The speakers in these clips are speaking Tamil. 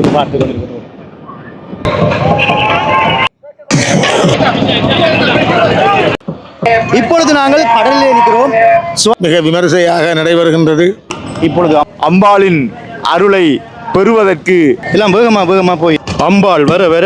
இப்பொழுது பார்த்து கொண்டிருக்கிறோம். இப்பொழுது நாங்கள் கடலில் இருக்கிறோம். மிக விமரிசையாக நடைபெறுகின்றது. இப்பொழுது அம்பாளின் அருளை பெறுவதற்கு எல்லாம் வேகமா வேகமா போய் அம்பாள் வர வர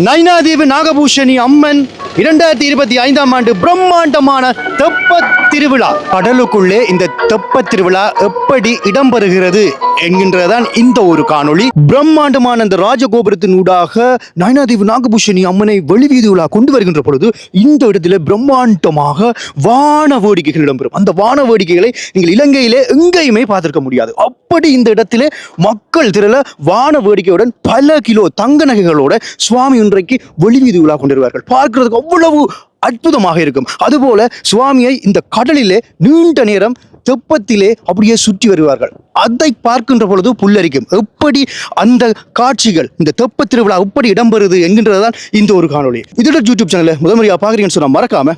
நைனாதீவு நாகபூஷணி அம்மன் 2025ஆம் ஆண்டு பிரம்மாண்டமான தெப்ப திருவிழா. கடலுக்குள்ளே இந்த தெப்ப திருவிழா எப்படி இடம்பெறுகிறது என்கின்றதான் இந்த ஒரு காணொளி. பிரம்மாண்டமான இந்த ராஜகோபுரத்தின் ஊடாக நைனாதீவு நாகபூஷணி அம்மனை வெளிவீதி விழா கொண்டு வருகின்ற பொழுது இந்த இடத்துல பிரம்மாண்டமாக வான வேடிக்கைகள் இடம்பெறும். அந்த வான வேடிக்கைகளை நீங்கள் இலங்கையிலே எங்கேயுமே பார்த்திருக்க முடியாது. அப்படி இந்த இடத்திலே மக்கள் திரள வான வேடிக்கையுடன் பல கிலோ தங்க நகைகளோட சுவாமி இன்றைக்கு வெளிவீதி விழா கொண்டு வருவார்கள். பார்க்கிறதுக்கு அவ்வளவு அற்புதமாக இருக்கும். அதுபோல சுவாமியை இந்த கடலிலே நீண்ட நேரம் தெப்பத்திலே அப்படியே சுற்றி வருவார்கள். அதை பார்க்கின்ற பொழுது புல்லரிக்கும். எப்படி அந்த காட்சிகள் இந்த தெப்ப திருவிழா எப்படி இடம்பெறுது என்கின்றதுதான் இந்த ஒரு காணொளி. இதோட யூடியூப் சேனலை முதன்முறையா பார்க்குறீங்கன்னு சொன்னா மறக்காம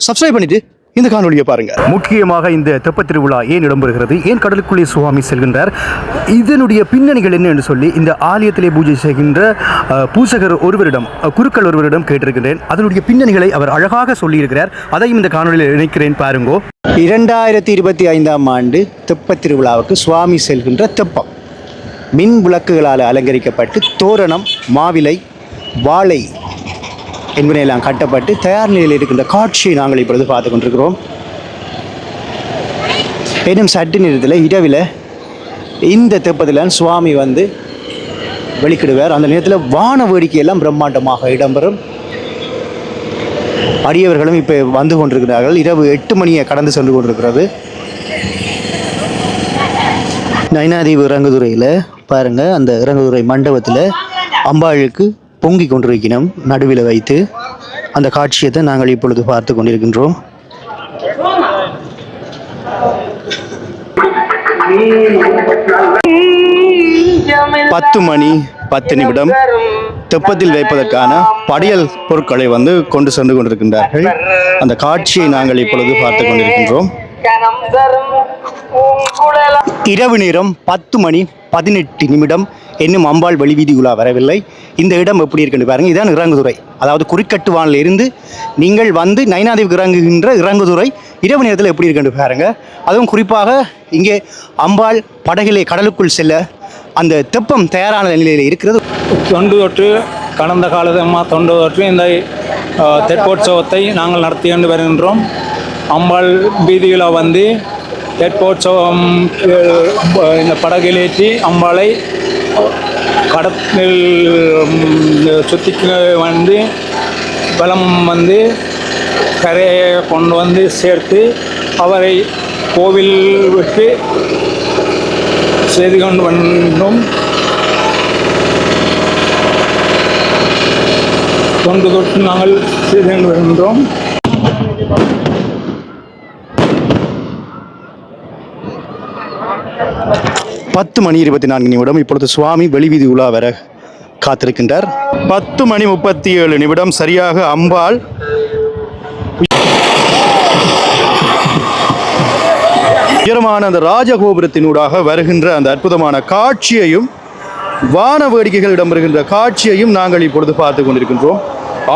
சப்ஸ்கிரைப் பண்ணிட்டு இந்த காணொலியை பாருங்க. முக்கியமாக இந்த தெப்ப திருவிழா ஏன் இடம்பெறுகிறது, ஏன் கடலுக்குள்ளே சுவாமி செல்கின்றார், இதனுடைய பின்னணிகள் என்ன என்று சொல்லி இந்த ஆலயத்திலே பூஜை செய்கின்ற பூசகர் ஒருவரிடம், குருக்கள் ஒருவரிடம் கேட்டிருக்கின்றேன். அதனுடைய பின்னணிகளை அவர் அழகாக சொல்லியிருக்கிறார். அதையும் இந்த காணொலியில் இணைக்கிறேன் பாருங்கோ. 2025ஆம் ஆண்டு தெப்ப திருவிழாவுக்கு சுவாமி செல்கின்ற தெப்பம் மின் விளக்குகளால் அலங்கரிக்கப்பட்டு தோரணம், மாவிலை, வாழை என்பனையெல்லாம் கட்டப்பட்டு தயார் நிலையில் இருக்கின்ற காட்சியை நாங்கள் இப்பொழுது பார்த்து கொண்டிருக்கிறோம். இன்னும் சற்று நேரத்தில் இரவில் இந்த தெப்பத்தில் சுவாமி வந்து வெளிக்கிடுவார். அந்த நேரத்தில் வான வேடிக்கையெல்லாம் பிரம்மாண்டமாக இடம்பெறும். அடியவர்களும் இப்போ வந்து கொண்டிருக்கிறார்கள். இரவு 8 மணியை கடந்து சென்று கொண்டிருக்கிறது. நைனாதீவு இறங்குதுறையில் பாருங்கள், அந்த இறங்குதுறை மண்டபத்தில் அம்பாளுக்கு பொங்கி கொண்டிருக்கிறோம். நடுவில் வைத்து அந்த காட்சியத்தை நாங்கள் இப்பொழுது பார்த்து கொண்டிருக்கின்றோம். பத்து மணி 10 நிமிடம் தெப்பத்தில் வைப்பதற்கான படையல் பொருட்களை வந்து கொண்டு சென்று கொண்டிருக்கின்றார்கள். அந்த காட்சியை நாங்கள் இப்பொழுது பார்த்து கொண்டிருக்கின்றோம். இரவு நேரம் 10 மணி 18 நிமிடம். இன்னும் அம்பாள் வெளிவீதி உலா வரவில்லை. இந்த இடம் எப்படி இருக்குன்னு பாருங்க. இதுதான் இறங்குதுறை, அதாவது குறிக்கட்டுவானில் இருந்து நீங்கள் வந்து நைனாதீவுக்கு இறங்குகின்ற இறங்குதுறை இரவு நேரத்தில் எப்படி இருக்குன்னு பாருங்க. அதுவும் குறிப்பாக இங்கே அம்பாள் படகிலே கடலுக்குள் செல்ல அந்த தெப்பம் தயாரான நிலையில் இருக்கிறது. தொண்டு தொற்று கடந்த காலமாக தொண்டு தொற்று இந்த தெப்போற்சவத்தை நாங்கள் நடத்தி கொண்டு வருகின்றோம். அம்பாள் வீதியில் வந்து தெப்போற்சவம் இந்த படகிலேற்றி அம்பாளை கடத்தில் சுற்றி வந்து பலம் வந்து கரையை கொண்டு வந்து சேர்த்து அவரை கோவில் விட்டு செய்து கொண்டு வந்தோம். தொண்டு தொட்டு நாங்கள் செய்து கொண்டு வருகின்றோம். பத்து மணி 24 நிமிடம். இப்பொழுது சுவாமி வெளிவீதி உலா வர காத்திருக்கின்றார். 10 மணி 37 நிமிடம் சரியாக அம்பாள் உயரமான அந்த ராஜகோபுரத்தினூடாக வருகின்ற அந்த அற்புதமான காட்சியையும் வான வேடிக்கைகள் இடம்பெறுகின்ற காட்சியையும் நாங்கள் இப்பொழுது பார்த்து கொண்டிருக்கின்றோம்.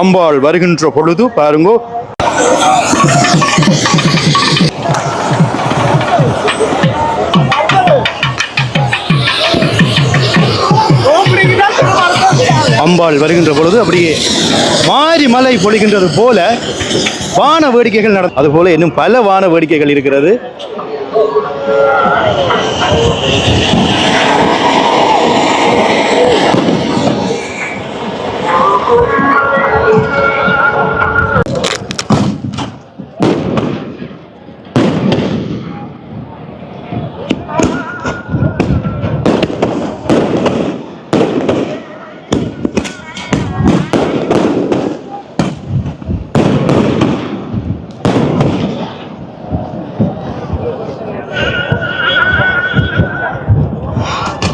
அம்பாள் வருகின்ற பொழுது பாருங்கோ, அம்பாள் வருகின்ற பொழுது அப்படியே மாறி மலை பொழிகின்றது போல வான வேடிக்கைகள் அதுபோல இன்னும் பல வான வேடிக்கைகள் இருக்கிறது.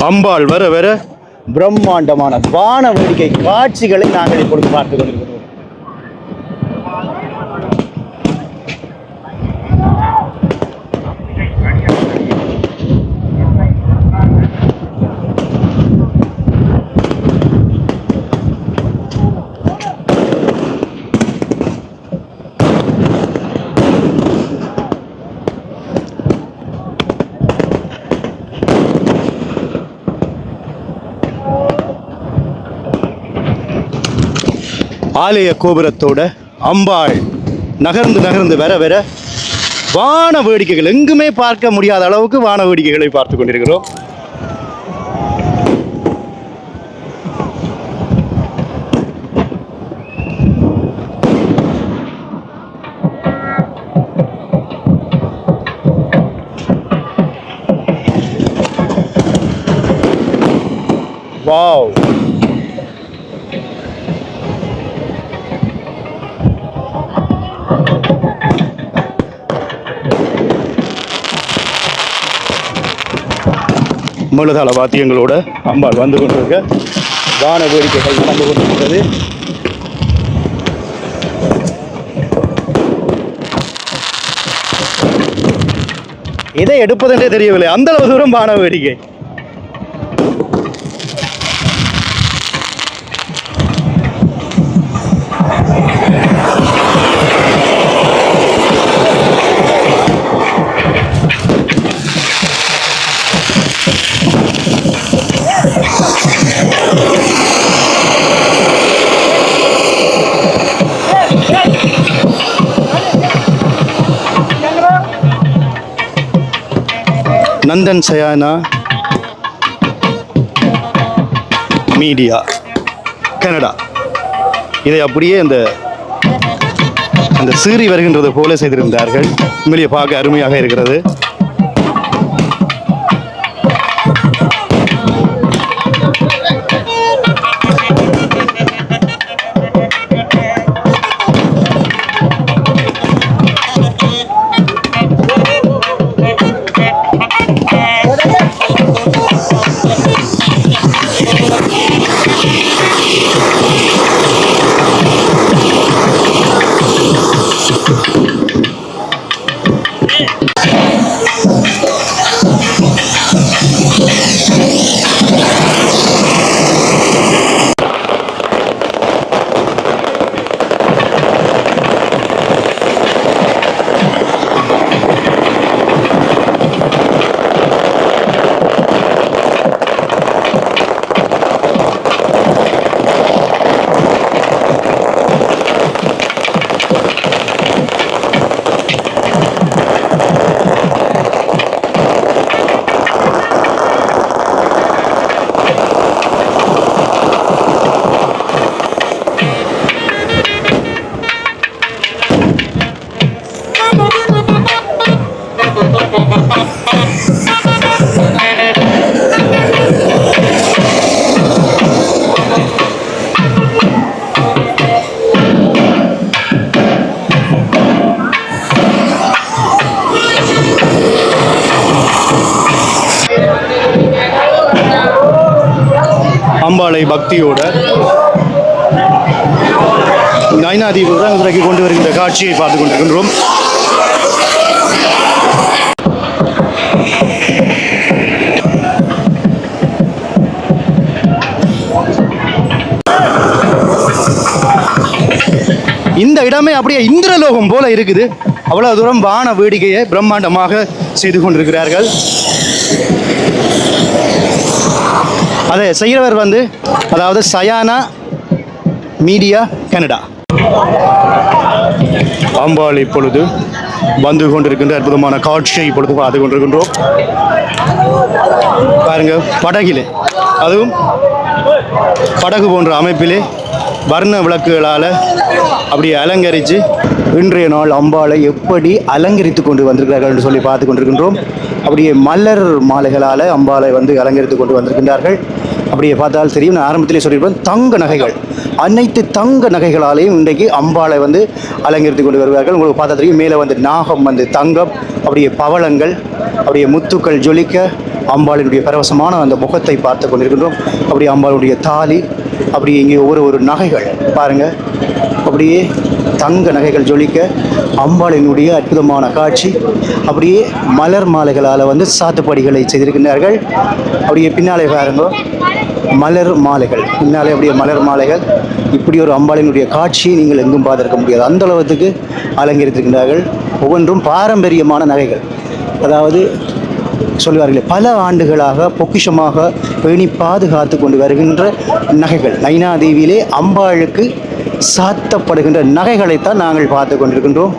அம்பாள் வர வர பிரம்மாண்டமான வான வேடிக்கை காட்சிகளை நாங்கள் இப்பொழுது பார்த்து கொண்டிருக்கிறோம். ஆலய கோபுரத்தோட அம்பாள் நகர்ந்து நகர்ந்து வர வர வான வேடிக்கைகள் எங்குமே பார்க்க முடியாத அளவுக்கு வான வேடிக்கைகளை பார்த்து கொண்டிருக்கிறோம். வாவ், மேலதாள வாத்தியங்களோட அம்பாள் வந்து கொண்டிருக்க வான வேடிக்கைகள் நடந்து கொண்டிருக்கிறது. இதை எடுப்பதென்றே தெரியவில்லை, அந்த அளவு தூரம் வான வேடிக்கை. நந்தன் சயானா மீடியா கனடா, இதை அப்படியே அந்த சீறி வருகின்றது போல செய்திருந்தார்கள். உண்மையிலேயே பார்க்க அருமையாக இருக்கிறது. அம்பாளை பக்தியோட நைனாதீபம் இறக்கி கொண்டு வருகின்ற காட்சியை பார்த்து கொண்டிருக்கின்றோம். இந்த இடமே அப்படியே இந்திரலோகம் போல இருக்குது. அவ்வளவு தூரம் வான வேடிக்கையை பிரம்மாண்டமாக செய்து கொண்டிருக்கிறார்கள். அதை செய்கிறவர் அதாவது சயானா மீடியா கனடா. அம்பாள் இப்பொழுது வந்து கொண்டிருக்கின்ற அற்புதமான காட்சியை இப்பொழுது பார்த்து கொண்டிருக்கின்றோம். பாருங்க, படகிலே, அதுவும் படகு போன்ற அமைப்பிலே வர்ண விளக்குகளால் அப்படியே அலங்கரித்து இன்றைய நாள் அம்பாளை எப்படி அலங்கரித்து கொண்டு வந்திருக்கிறார்கள் என்று சொல்லி பார்த்து கொண்டிருக்கின்றோம். அப்படியே மலர் மாலைகளால் அம்பாளை அலங்கரித்து கொண்டு வந்திருக்கின்றார்கள். அப்படியே பார்த்தால் தெரியும், நான் ஆரம்பத்திலே சொல்லியிருப்பேன், தங்க நகைகள், அனைத்து தங்க நகைகளாலேயும் இன்றைக்கு அம்பாளை அலங்கரித்து கொண்டு வருவார்கள். உங்களுக்கு பார்த்தா தெரியும், மேலே நாகம் தங்கம், அப்படியே பவளங்கள், அப்படியே முத்துக்கள் ஜொலிக்க அம்பாளினுடைய பரவசமான அந்த முகத்தை பார்த்து கொண்டிருக்கின்றோம். அப்படி அம்பாளுடைய தாலி, அப்படி இங்கே ஒரு நகைகள் பாருங்க, அப்படியே தங்க நகைகள் ஜொலிக்க அம்பாளினுடைய அற்புதமான காட்சி. அப்படியே மலர் மாலைகளால் வந்து சாத்துப்படிகளை செய்திருக்கின்றார்கள். அப்படியே பின்னாலே பாருங்க மலர் மாலைகள், பின்னாலே அப்படியே மலர் மாலைகள். இப்படி ஒரு அம்பாளினுடைய காட்சியை நீங்கள் எங்கும் பார்த்திருக்க முடியாது, அந்த அளவுக்கு அலங்கரித்திருக்கின்றார்கள். ஒவ்வொன்றும் பாரம்பரியமான நகைகள், அதாவது சொல்வார்களே பல ஆண்டுகளாக பொக்கிஷமாக பேணி பாதுகாத்து கொண்டு வருகின்ற நகைகள். நைனாதேவியிலே அம்பாளுக்கு சாத்தப்படுகின்ற நகைகளைத்தான் நாங்கள் பார்த்து கொண்டிருக்கின்றோம்.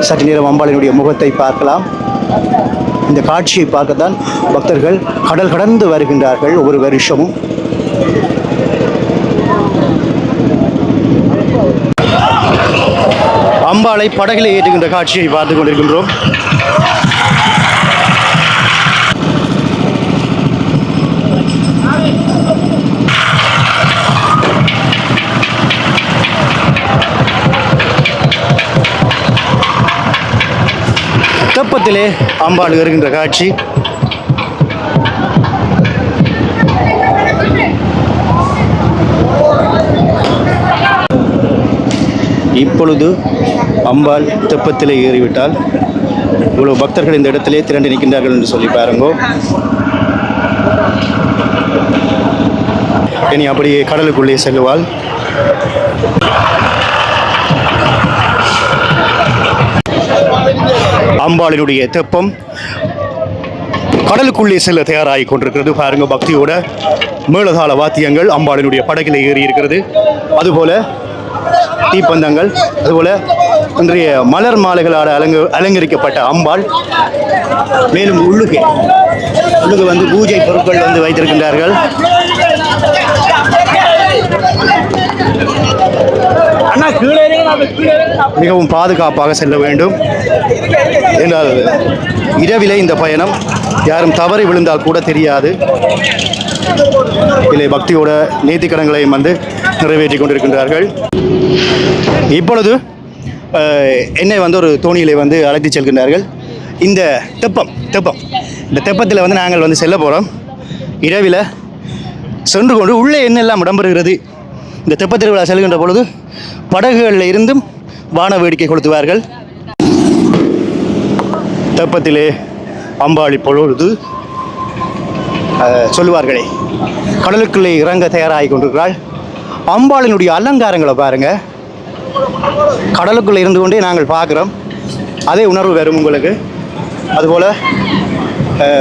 சற்று நேரம் அம்பாளினுடைய முகத்தை பார்க்கலாம். இந்த காட்சியை பார்க்கத்தான் பக்தர்கள் கடல் கடந்து வருகின்றார்கள் ஒவ்வொரு வருஷமும். அம்பாளை படகிலே ஏற்றுகின்ற காட்சியை பார்த்து கொண்டிருக்கின்றோம். தெப்பத்திலே அம்பாள் வருகின்ற காட்சி. இப்பொழுது அம்பாள் தெப்பத்திலே ஏறிவிட்டால் இவ்வளவு பக்தர்கள் இந்த இடத்திலே திரண்டு நிற்கின்றார்கள் என்று சொல்லி பாருங்கோ. இனி அப்படியே கடலுக்குள்ளே செல்லுவாள். அம்பாளினுடைய தெப்பம் கடலுக்குள்ளே செல்ல தயாராகி கொண்டிருக்கிறது. பாருங்க, பக்தியோட மேளதாள வாத்தியங்கள் அம்பாளினுடைய படகிலே ஏறி இருக்கிறது. அதுபோல தீப்பந்தங்கள், அதுபோல இன்றைய மலர் மாலைகளால் அலங்கரிக்கப்பட்ட அம்பாள். மேலும் உள்ளுக்கு வந்து பூஜை பொருட்கள் வந்து வைத்திருக்கின்றார்கள். மிகவும் பாதுகாப்பாக செல்ல வேண்டும் என்றால் இரவிலே இந்த பயணம் யாரும் தவறி விழுந்தால் கூட தெரியாது. இதிலே பக்தியோட நேர்த்திக்கடன்களையும் வந்து நிறைவேற்றி கொண்டிருக்கின்றார்கள். இப்பொழுது என்னை வந்து ஒரு தோணியிலே வந்து அழைத்து செல்கின்றார்கள். இந்த தெப்பம் இந்த தெப்பத்தில் வந்து நாங்கள் வந்து செல்ல போகிறோம். இரவில் சென்று கொண்டு உள்ளே என்னெல்லாம் இடம்பெறுகிறது, இந்த தெப்பத் திருவிழா செல்கின்ற பொழுது படகுகளில் இருந்தும் வான வேடிக்கை கொளுத்துவார்கள். தெப்பத்திலே அம்பாள் இப்பொழுது சொல்லுவார்களே கடலுக்குள்ளே இறங்க தயாராகி கொண்டிருக்கிறாள். அம்பாளினுடைய அலங்காரங்களை பாருங்க, கடலுக்குள்ளே இருந்து கொண்டே நாங்கள் பார்க்குறோம். அதே உணர்வு வரும் உங்களுக்கு. அதுபோல்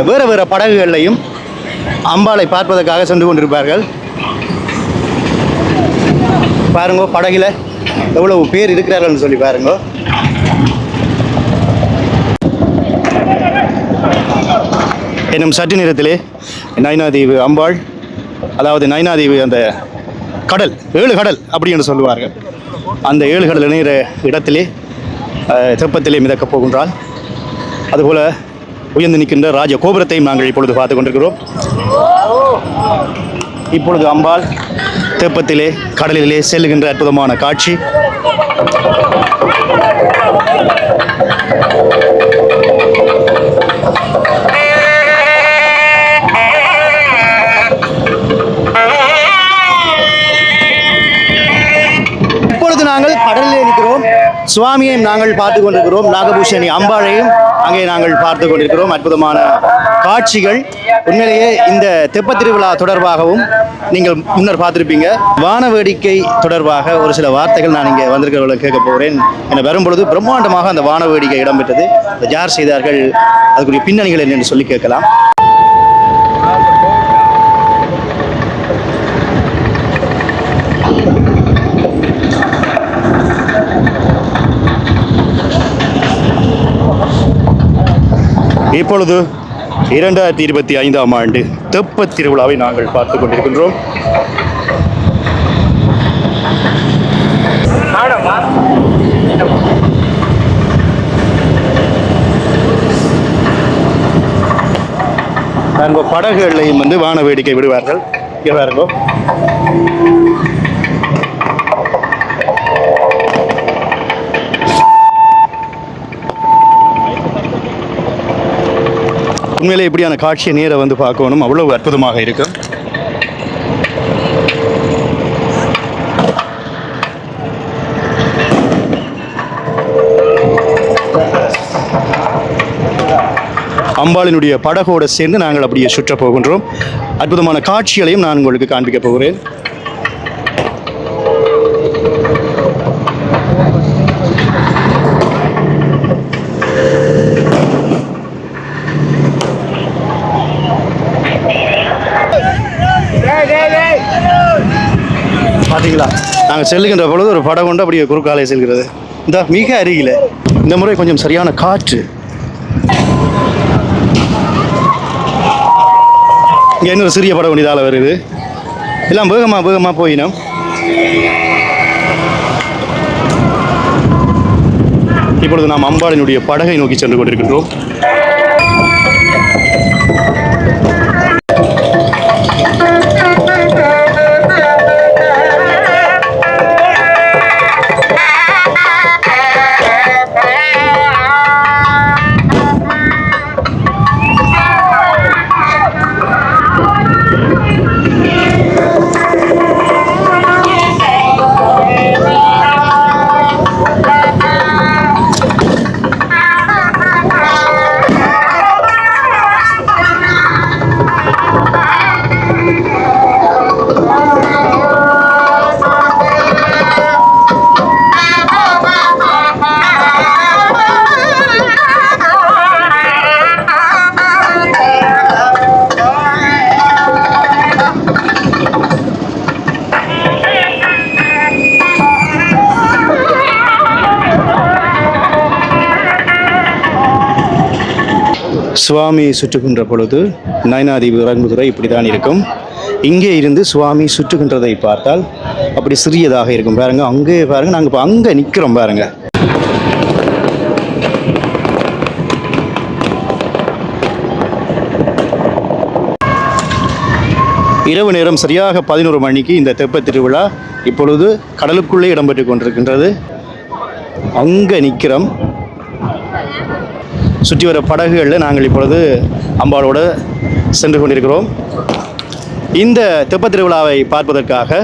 வேறு வேறு படகுகள்லையும் அம்பாளை பார்ப்பதற்காக சென்று கொண்டிருப்பார்கள். பாருங்க, படகில் எவ்வளவு பேர் இருக்கிறார்கள்னு சொல்லி பாருங்க. இன்னும் சற்று நேரத்திலே நைனாதீவு அம்பாள், அதாவது நைனாதீவு அந்த கடல், 7 கடல் அப்படி என்று சொல்லுவார்கள், அந்த 7 கடல் இணைகிற இடத்திலே தெப்பத்திலே மிதக்கப் போகின்றாள். அதுபோல உயர்ந்து நிற்கின்ற ராஜ கோபுரத்தையும் நாங்கள் இப்பொழுது பார்த்து கொண்டிருக்கிறோம். இப்பொழுது அம்பாள் தெப்பத்திலே கடலிலே செல்லுகின்ற அற்புதமான காட்சி. இப்பொழுது நாங்கள் கடலிலே இருக்கிறோம். சுவாமியையும் நாங்கள் பார்த்து கொண்டிருக்கிறோம். நாகபூஷணி அம்பாளையும் அங்கே நாங்கள் பார்த்து கொண்டிருக்கிறோம். அற்புதமான காட்சிகள். உண்மையிலேயே இந்த தெப்பத் திருவிழா தொடர்பாகவும் நீங்கள் முன்னர் பார்த்துருப்பீங்க. வான வேடிக்கை தொடர்பாக ஒரு சில வார்த்தைகள் நான் இங்கே வந்திருக்கிறவர்களை கேட்க போகிறேன். என வரும்பொழுது பிரம்மாண்டமாக அந்த வான வேடிக்கை இடம்பெற்றது. யார் செய்தார்கள், அதுக்குரிய பின்னணிகள் என்னென்னு சொல்லி கேட்கலாம். இப்பொழுது 2025ஆம் ஆண்டு தெப்பத் திருவிழாவை நாங்கள் பார்த்து கொண்டிருக்கின்றோம். நாங்கள் படகுகளையும் வந்து வான வேடிக்கை விடுவார்கள். இங்கே பாருங்க, உண்மையிலே இப்படியான காட்சியை நேர வந்து பார்க்கணும், அவ்வளவு அற்புதமாக இருக்கும். அம்பாளினுடைய படகோடு சேர்ந்து நாங்கள் அப்படியே சுற்ற போகின்றோம். அற்புதமான காட்சிகளையும் நான் உங்களுக்கு காண்பிக்க போகிறேன். பார்த்தீங்களா, நாங்கள் செல்லுகின்ற பொழுது ஒரு படம் கொண்டு அப்படியே குறுக்காலே செல்கிறது. இந்த மிக அருகில் இந்த முறை கொஞ்சம் சரியான காற்று. இங்கே இன்னொரு சிறிய படம் கொண்டு இதால் வருது. எல்லாம் வேகமாக போயினோம். இப்பொழுது நாம் அம்பாளினுடைய படகை நோக்கி சென்று கொண்டிருக்கின்றோம். சுவாமி சுற்றுகின்ற பொழுது நயனாதீவு இறங்குதுறை இப்படி தான் இருக்கும். இங்கே இருந்து சுவாமி சுற்றுகின்றதை பார்த்தால் அப்படி சிறியதாக இருக்கும். பாருங்க, அங்கே பாருங்க, நாங்கள் இப்போ அங்கே நிற்கிறோம் பாருங்க. இரவு நேரம் சரியாக 11 மணிக்கு இந்த தெப்பத் திருவிழா இப்பொழுது கடலுக்குள்ளே இடம்பெற்று கொண்டிருக்கின்றது. அங்கே நிற்கிறோம். சுற்றி வர படகுகளில் நாங்கள் இப்பொழுது அம்பாளோடு சென்று கொண்டிருக்கிறோம். இந்த தெப்பத் திருவிழாவை பார்ப்பதற்காக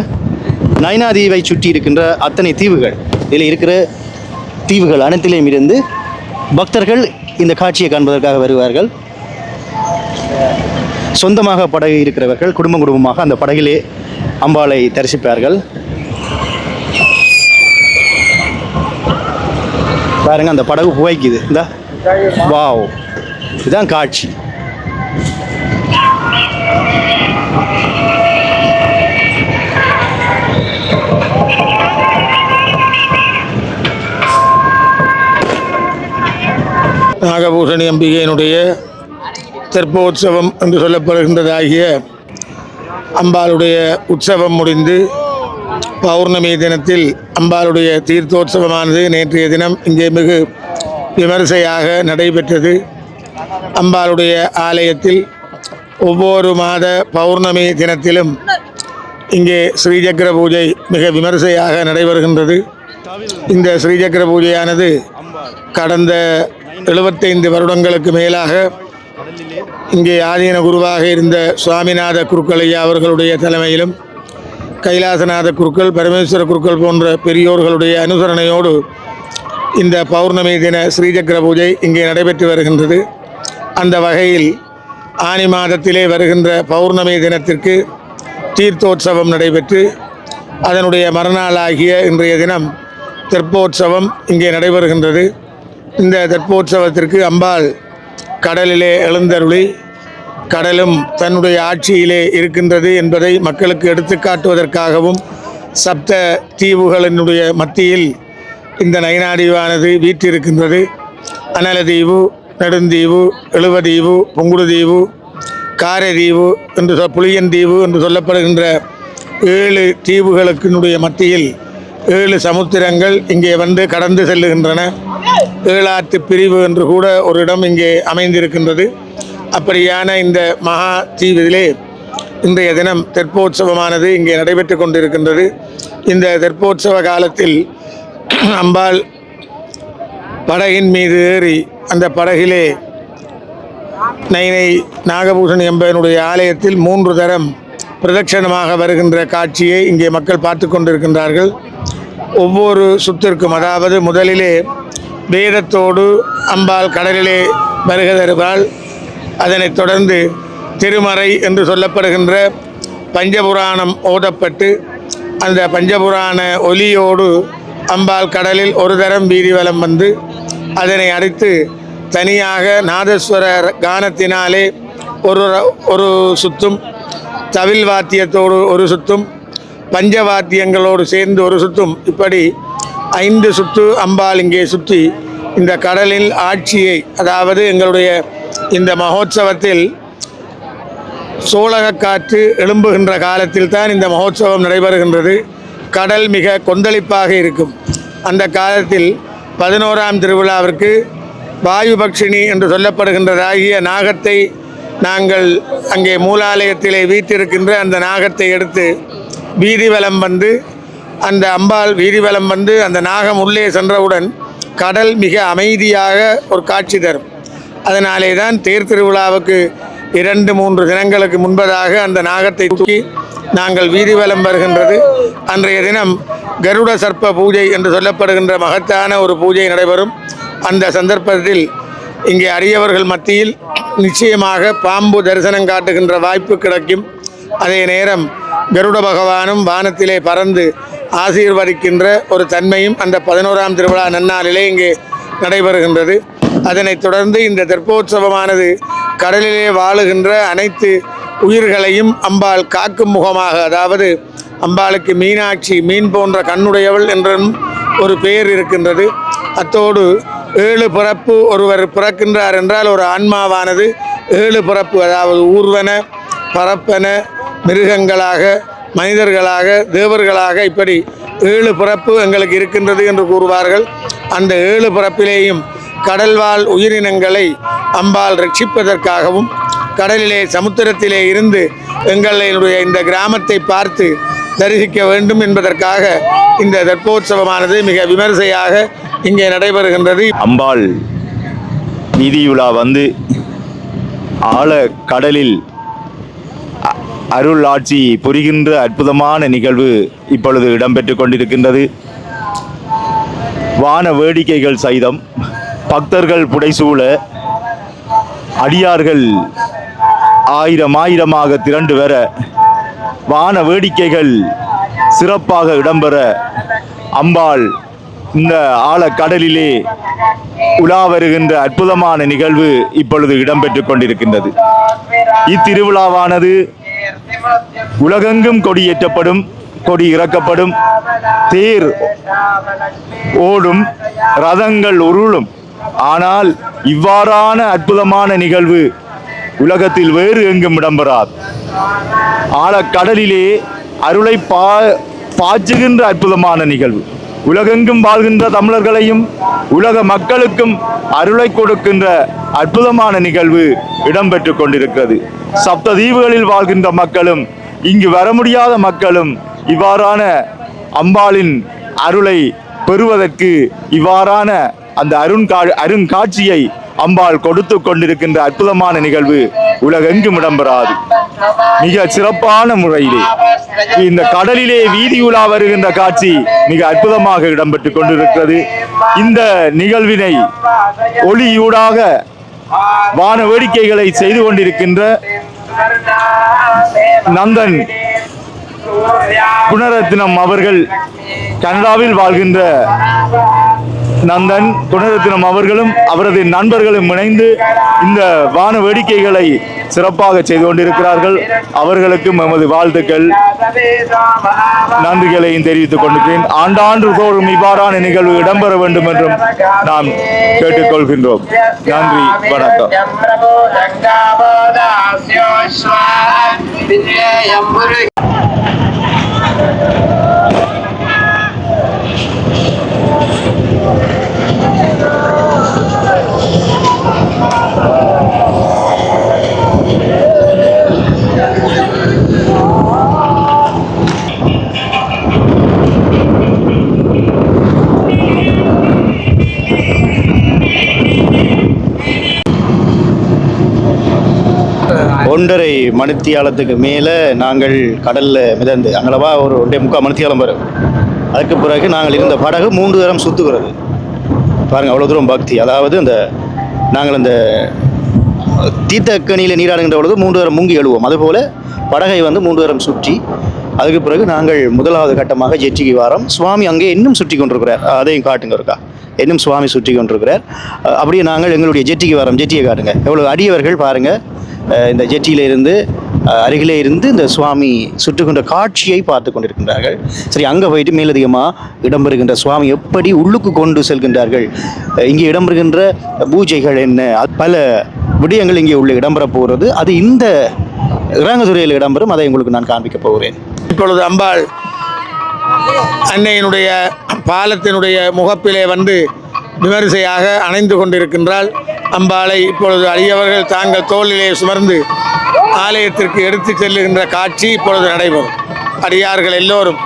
நயனாதீவை சுற்றி இருக்கின்ற அத்தனை தீவுகள், இதில் இருக்கிற தீவுகள் அனைத்திலையும் இருந்து பக்தர்கள் இந்த காட்சியை காண்பதற்காக வருவார்கள். சொந்தமாக படகு இருக்கிறவர்கள் குடும்பமாக அந்த படகிலே அம்பாளை தரிசிப்பார்கள். பாருங்க, அந்த படகு புகைக்குது. இந்த வாவ், இதுதான் காட்சி. நாகபூஷணி அம்பிகையினுடைய தெப்போற்சவம் என்று சொல்லப்படுகின்றதாகிய அம்பாளுடைய உற்சவம் முடிந்து பௌர்ணமி தினத்தில் அம்பாளுடைய தீர்த்தோற்சவமானது நேற்றைய தினம் இங்கே மிகு விமரிசையாக நடைபெற்றது. அம்பாளுடைய ஆலயத்தில் ஒவ்வொரு மாத பௌர்ணமி தினத்திலும் இங்கே ஸ்ரீசக்கர பூஜை மிக விமரிசையாக நடைபெறுகின்றது. இந்த ஸ்ரீசக்கர பூஜையானது கடந்த 75 வருடங்களுக்கு மேலாக இங்கே ஆதீன குருவாக இருந்த சுவாமிநாத குருக்கள் ஐயா அவர்களுடைய தலைமையிலும் கைலாசநாத குருக்கள், பரமேஸ்வர குருக்கள் போன்ற பெரியோர்களுடைய அனுசரணையோடு இந்த பௌர்ணமி தின ஸ்ரீசக்கர பூஜை இங்கே நடைபெற்று வருகின்றது. அந்த வகையில் ஆனி மாதத்திலே வருகின்ற பௌர்ணமி தினத்திற்கு தீர்த்தோற்சவம் நடைபெற்று அதனுடைய மறுநாளாகிய இன்றைய தினம் தெப்போற்சவம் இங்கே நடைபெறுகின்றது. இந்த தெப்போற்சவத்திற்கு அம்பாள் கடலிலே எழுந்தருளி கடலும் தன்னுடைய ஆட்சியிலே இருக்கின்றது என்பதை மக்களுக்கு எடுத்துக்காட்டுவதற்காகவும் சப்த தீவுகளினுடைய மத்தியில் இந்த நயனாதீவானது வீற்றிருக்கின்றது. அனலதீவு, நெடுந்தீவு, எழுவதீவு, புங்குடுதீவு, காரதீவு என்று புளியந்தீவு என்று சொல்லப்படுகின்ற 7 தீவுகளுக்கினுடைய மத்தியில் 7 சமுத்திரங்கள் இங்கே வந்து கடந்து செல்லுகின்றன. 7ஆற்று பிரிவு என்று கூட ஒரு இடம் இங்கே அமைந்திருக்கின்றது. அப்படியான இந்த மகா தீவிலே இன்றைய தினம் தெப்போற்சவமானது இங்கே நடைபெற்று கொண்டிருக்கின்றது. இந்த தெப்போற்சவ காலத்தில் அம்பாள் படகின் மீது ஏறி அந்த படகிலே நைனை நாகபூஷணி அம்பனுடைய ஆலயத்தில் 3 தரம் பிரதட்சணமாக வருகின்ற காட்சியை இங்கே மக்கள் பார்த்து கொண்டிருக்கின்றார்கள். ஒவ்வொரு சுத்திற்கும், அதாவது முதலிலே வேதத்தோடு அம்பாள் கடலிலே வருகை தருவாள். அதனைத் தொடர்ந்து திருமறை என்று சொல்லப்படுகின்ற பஞ்சபுராணம் ஓதப்பட்டு அந்த பஞ்சபுராண ஒலியோடு அம்பாள் கடலில் ஒரு தரம் வீதி வலம் வந்து அதனை அடுத்து தனியாக நாதஸ்வர கானத்தினாலே ஒரு சுத்தும், தவில் வாத்தியத்தோடு ஒரு சுத்தும், பஞ்சவாத்தியங்களோடு சேர்ந்து ஒரு சுத்தும், இப்படி 5 சுத்து அம்பாள் இங்கே சுற்றி இந்த கடலில் ஆட்சியை, அதாவது எங்களுடைய இந்த மகோத்சவத்தில் சோழக காற்று எழும்புகின்ற காலத்தில் தான் இந்த மகோத்சவம் நடைபெறுகின்றது. கடல் மிக கொந்தளிப்பாக இருக்கும். அந்த காலத்தில் 11ஆம் திருவிழாவிற்கு வாயுபக்ஷினி என்று சொல்லப்படுகின்றதாகிய நாகத்தை நாங்கள் அங்கே மூலாலயத்திலே வீற்றிருக்கின்ற அந்த நாகத்தை எடுத்து வீதிவலம் வந்து அந்த அம்பாள் வீதிவலம் வந்து அந்த நாகம் உள்ளே சென்றவுடன் கடல் மிக அமைதியாக ஒரு காட்சி தரும். அதனாலே தான் தேர் திருவிழாவுக்கு 2-3 தினங்களுக்கு முன்பதாக அந்த நாகத்தை தூக்கி நாங்கள் வீதிவலம் வருகின்றது. அன்றைய தினம் கருட சர்ப்ப பூஜை என்று சொல்லப்படுகின்ற மகத்தான ஒரு பூஜை நடைபெறும். அந்த சந்தர்ப்பத்தில் இங்கே அரியவர்கள் மத்தியில் நிச்சயமாக பாம்பு தரிசனம் காட்டுகின்ற வாய்ப்பு கிடைக்கும். அதே நேரம் கருட பகவானும் வானத்திலே பறந்து ஆசீர்வதிக்கின்ற ஒரு தன்மையும் அந்த 11ஆம் திருவிழா நன்னாளிலே இங்கே நடைபெறுகின்றது. அதனைத் தொடர்ந்து இந்த தெப்போற்சவமானது கடலிலே வாழுகின்ற அனைத்து உயிர்களையும் அம்பாள் காக்கும் முகமாக, அதாவது அம்பாளுக்கு மீனாட்சி, மீன் போன்ற கண்ணுடையவள் என்றும் ஒரு பெயர் இருக்கின்றது. அத்தோடு 7 பிறப்பு ஒருவர் பிறக்கின்றார் என்றால் ஒரு ஆன்மாவானது 7 பிறப்பு, அதாவது ஊர்வன, பரப்பன, மிருகங்களாக, மனிதர்களாக, தேவர்களாக, இப்படி 7 பிறப்பு எங்களுக்கு இருக்கின்றது என்று கூறுவார்கள். அந்த 7 பிறப்பிலேயும் கடல்வாழ் உயிரினங்களை அம்பாள் ரட்சிப்பதற்காகவும் கடலிலே சமுத்திரத்திலே இருந்து எங்களுடைய இந்த கிராமத்தை பார்த்து தரிசிக்க வேண்டும் என்பதற்காக இந்த தெப்போற்சவமானது மிக விமர்சையாக இங்கே நடைபெறுகின்றது. அம்பாள் வீதியுலா வந்து ஆழ கடலில் அருள் ஆட்சி புரிகின்ற அற்புதமான நிகழ்வு இப்பொழுது இடம்பெற்று கொண்டிருக்கின்றது. வான வேடிக்கைகள் சைதம் பக்தர்கள் புடைசூழ அடியார்கள் ஆயிரமாக திரண்டு வர வான வேடிக்கைகள் சிறப்பாக இடம்பெற அம்பாள் இந்த ஆழக்கடலிலே உலா வருகின்ற அற்புதமான நிகழ்வு இப்பொழுது இடம்பெற்று கொண்டிருக்கின்றது. இத்திருவிழாவானது உலகெங்கும் கொடியேற்றப்படும், கொடி இறக்கப்படும், தேர் ஓடும், ரதங்கள் உருளும். ஆனால் இவ்வாறான அற்புதமான நிகழ்வு உலகத்தில் வேறு எங்கும் இடம்பெறாது. ஆழக்கடலிலே அருளை பாய்ச்சுகின்ற அற்புதமான நிகழ்வு, உலகெங்கும் வாழ்கின்ற தமிழர்களையும் உலக மக்களுக்கும் அருளை கொடுக்கின்ற அற்புதமான நிகழ்வு இடம்பெற்று கொண்டிருக்கிறது. சப்த தீவுகளில் வாழ்கின்ற மக்களும் இங்கு வர முடியாத மக்களும் இவ்வாறான அம்பாளின் அருளை பெறுவதற்கு இவ்வாறான அந்த அருங்காட்சியை அம்பாள் கொடுத்து கொண்டிருக்கின்ற அற்புதமான நிகழ்வு உலகெங்கும் இடம்பெறாது. மிக சிறப்பான முறையிலே இந்த கடலிலே வீதி உலா வருகின்ற காட்சி மிக அற்புதமாக இடம்பெற்று கொண்டிருக்கிறது. இந்த நிகழ்வினை ஒளியூடாக வான வேடிக்கைகளை செய்து கொண்டிருக்கின்ற நந்தன் குணரத்னம் அவர்கள், கனடாவில் வாழ்கின்ற நந்தன் குணரத்னம் அவர்களும் அவரது நண்பர்களும் இணைந்து இந்த வான வேடிக்கைகளை சிறப்பாக செய்து கொண்டிருக்கிறார்கள். அவர்களுக்கும் எமது வாழ்த்துக்கள், நன்றிகளையும் தெரிவித்துக் கொண்டிருக்கிறேன். ஆண்டாண்டு தோறும் இவ்வாறான நிகழ்வு இடம்பெற வேண்டும் என்றும் நாம் கேட்டுக்கொள்கின்றோம். நன்றி, வணக்கம். 1.5 மணித்தியாலத்துக்கு மேலே நாங்கள் கடலில் மிதந்து அங்களவா ஒரு 1.25 மணித்தியாலம் வரும். அதுக்கு பிறகு நாங்கள் இருந்த படகு 3 தரம் சுற்றுகிறது. பாருங்கள், அவ்வளோ தூரம் பக்தி. அதாவது நாங்கள் அந்த தீர்த்தக்கணியில் நீராடுகின்ற பொழுது 3 தரம் முங்கி எழுவோம். அதுபோல் படகை 3 தரம் சுற்றி அதுக்கு பிறகு நாங்கள் முதலாவது கட்டமாக ஜெட்டிக்கு வாரம். சுவாமி அங்கே இன்னும் சுற்றி கொண்டிருக்கிறார். அதையும் காட்டுங்க இருக்கா, இன்னும் சுவாமி சுற்றி கொண்டிருக்கிறார். அப்படியே நாங்கள் எங்களுடைய ஜெட்டிக்கு வாரம். ஜெட்டியை காட்டுங்க, எவ்வளோ அடியவர்கள் பாருங்கள். இந்த ஜெட்டியில இருந்து அருகிலே இருந்து இந்த சுவாமி சுற்றுகின்ற காட்சியை பார்த்து கொண்டிருக்கின்றார்கள். சரி, அங்கே போயிட்டு மேலதிகமாக இடம்பெறுகின்ற சுவாமி எப்படி உள்ளுக்கு கொண்டு செல்கின்றார்கள், இங்கே இடம்பெறுகின்ற பூஜைகள் என்ன, பல விடயங்கள் இங்கே உள்ள இடம்பெற போகிறது. அது இந்த இறங்குதுறையில் இடம்பெறும். அதை உங்களுக்கு நான் காண்பிக்க போகிறேன். இப்பொழுது அம்பாள் அன்னையினுடைய பாலத்தினுடைய முகப்பிலே விமரிசையாக அணைந்து கொண்டிருக்கின்றாள். அம்பாளை இப்பொழுது அடியவர்கள் தாங்கள் தோளிலே சுமர்ந்து ஆலயத்திற்கு எடுத்து செல்லுகின்ற காட்சி இப்பொழுது நடைபெறும். அடியார்கள் எல்லோரும்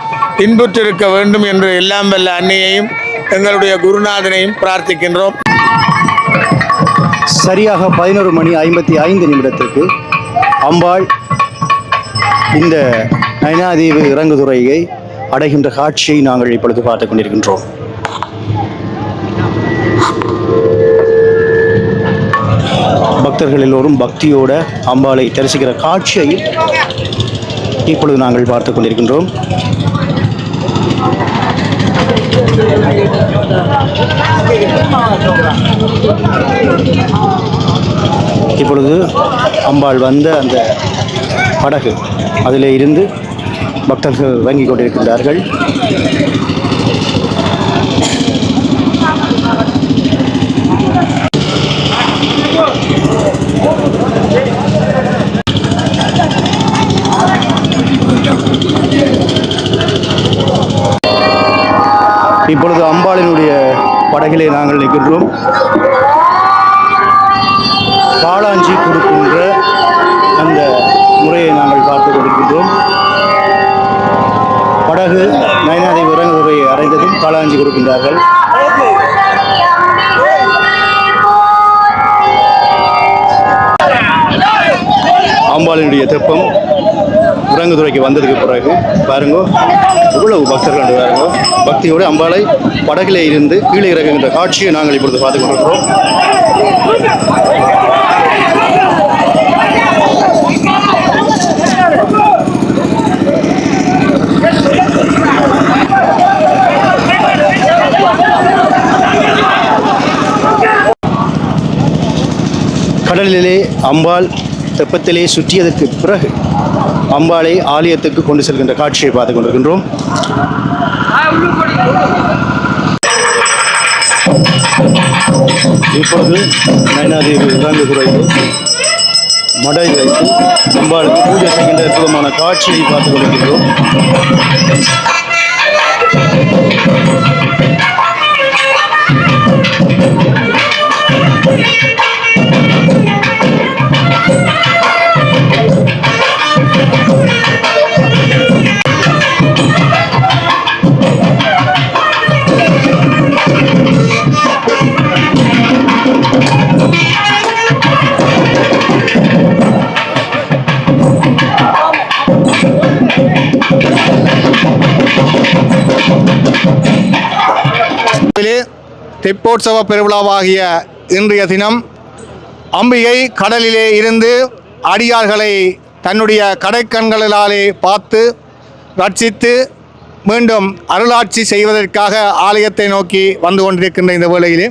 இன்புற்றிருக்க வேண்டும் என்று எல்லாம் வல்ல அன்னையையும் எங்களுடைய குருநாதனையும் பிரார்த்திக்கின்றோம். சரியாக 11:55 அம்பாள் இந்த நயனாதீவு இறங்குதுறையை அடைகின்ற காட்சியை நாங்கள் இப்பொழுது பார்த்து கொண்டிருக்கின்றோம். பக்தர்கள் எல்லோரும் பக்தியோட அம்பாளை தரிசிக்கிற காட்சியை இப்பொழுது நாங்கள் பார்த்து கொண்டிருக்கின்றோம். இப்பொழுது அம்பாள் வந்த அந்த படகு அதில் இருந்து பக்தர்கள் இறங்கிக் கொண்டிருக்கின்றார்கள். இப்பொழுது அம்பாளினுடைய படகிலே நாங்கள் நிற்கின்றோம். காளாஞ்சி கொடுக்கின்ற அந்த முறையை நாங்கள் பார்த்து கொண்டிருக்கின்றோம். படகு நயனாதீவு இறங்குதுறையை அடைந்ததும் காளாஞ்சி கொடுக்கின்றார்கள். அம்பாளினுடைய தெப்பம் இறங்குதுறைக்கு வந்ததுக்கு பிறகு பாருங்க, இவ்வளவு பக்தர்கள் பாருங்க. பக்தியோடு அம்பாளை படகிலே இருந்து கீழே இறங்குகின்ற காட்சியை நாங்கள் இப்பொழுது பார்த்துக் கொண்டிருக்கிறோம். கடலிலே அம்பாள் தெப்பத்திலே சுற்றியதற்கு பிறகு அம்பாளை ஆலயத்துக்கு கொண்டு செல்கின்ற காட்சியை பார்த்து கொண்டிருக்கின்றோம். இப்பொழுது நயனாதீவு இறங்குதுறையில் மடை வைத்து அம்பாளுக்கு பூஜை செய்கின்ற அற்புதமான காட்சியை பார்த்து கொண்டிருக்கின்றோம். தெப்போற்சவ பெருவிழாவாகிய இன்றைய தினம் அம்பிகை கடலிலே இருந்து அடியார்களை தன்னுடைய கடைக்கண்களாலே பார்த்து ரட்சித்து மீண்டும் அருளாட்சி செய்வதற்காக ஆலயத்தை நோக்கி வந்து கொண்டிருக்கின்ற இந்த வேளையிலே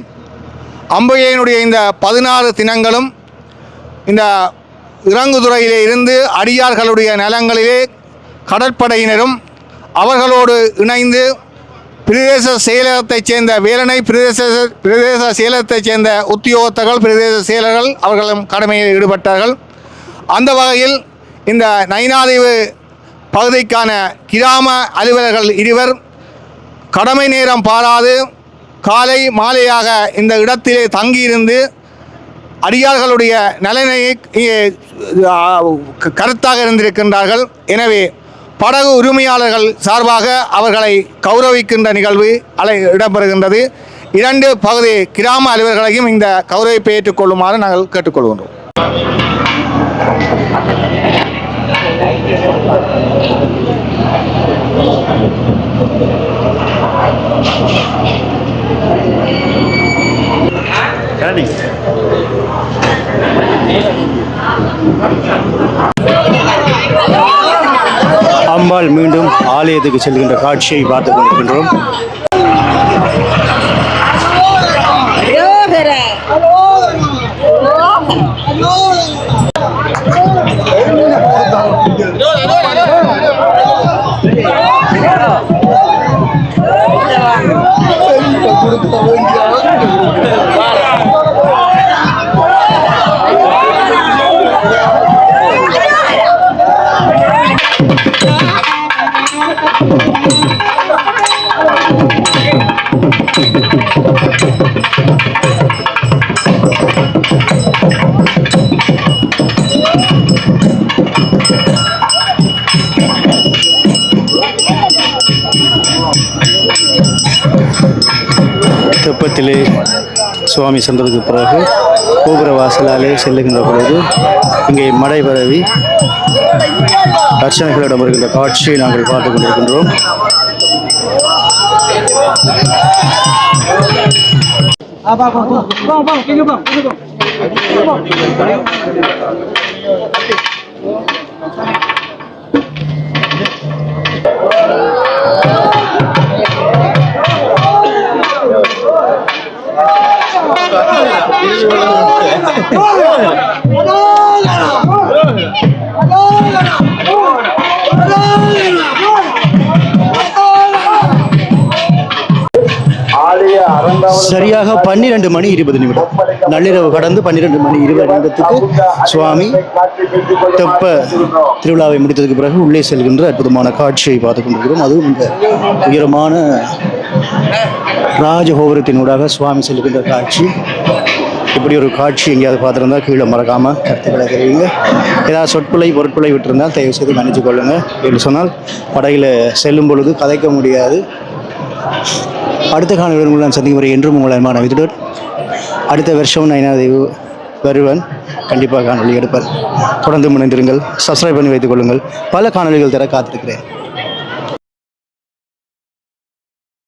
அம்பிகையினுடைய இந்த 16 தினங்களும் இந்த இறங்குதுறையிலே இருந்து அடியார்களுடைய நலங்களிலே கடற்படையினரும் அவர்களோடு இணைந்து பிரதேச செயலகத்தைச் சேர்ந்த வேலனை பிரதேச செயலகத்தைச் சேர்ந்த உத்தியோகத்தர்கள் பிரதேச செயலர்கள் அவர்களும் கடமையில் ஈடுபட்டார்கள். அந்த வகையில் இந்த நயனாதீவு பகுதிக்கான கிராம அலுவலர்கள் 2 கடமை நேரம் பாராது காலை மாலையாக இந்த இடத்திலே தங்கியிருந்து அடியார்களுடைய நலனை கருத்தாக இருந்திருக்கின்றார்கள். எனவே படகு உரிமையாளர்கள் சார்பாக அவர்களை கௌரவிக்கின்ற நிகழ்வு இடம்பெறுகின்றது. 2 பகுதி கிராம அலுவலர்களையும் இந்த கௌரவிப்பை ஏற்றுக்கொள்ளுமாறு நாங்கள் கேட்டுக்கொள்கின்றோம். அம்பாள் மீண்டும் ஆலயத்துக்கு செல்கின்ற காட்சியை பார்த்துக் கொண்டிருக்கின்றோம். தெப்பத்திலே சுவாமி சென்றதுக்கு பிறகு கோபுர வாசலாலே செல்லுகின்ற பொழுது இங்கே மழை பரவி அர்ச்சனைகளிடம் வருகின்ற காட்சியை நாங்கள் பார்த்துக் கொண்டிருக்கின்றோம். சரியாக 12:20 நள்ளிரவு கடந்து 12:20 சுவாமி தெப்ப திருவிழாவை முடித்ததுக்கு பிறகு உள்ளே செல்கின்ற அற்புதமான காட்சியை பார்த்துக் கொண்டிருக்கிறோம். அதுவும் இந்த உயரமான ராஜகோபுரத்தினூடாக சுவாமி செல்கின்ற காட்சி. இப்படி ஒரு காட்சி எங்கேயாவது பார்த்துருந்தா கீழே மறக்காமல் கருத்துக்களை தெரிவிங்க. ஏதாவது சொற்பிழை பொருட்பிழை விட்டுருந்தால் தயவு செய்து மன்னிச்சு கொள்ளுங்க. என்று சொன்னால் படகில் செல்லும் பொழுது கதைக்க முடியாது. அடுத்த காணொலியில் உங்களை சந்திக்கும் முறை என்றும் உங்கள் அன்பான விதுடன். அடுத்த வருஷம் நான் வருவன், கண்டிப்பாக காணொலி எடுப்பேன். தொடர்ந்து முனைந்திருங்கள், சப்ஸ்கிரைப் பண்ணி வைத்துக் கொள்ளுங்கள். பல காணொலிகள் தர காத்திருக்கிறேன்.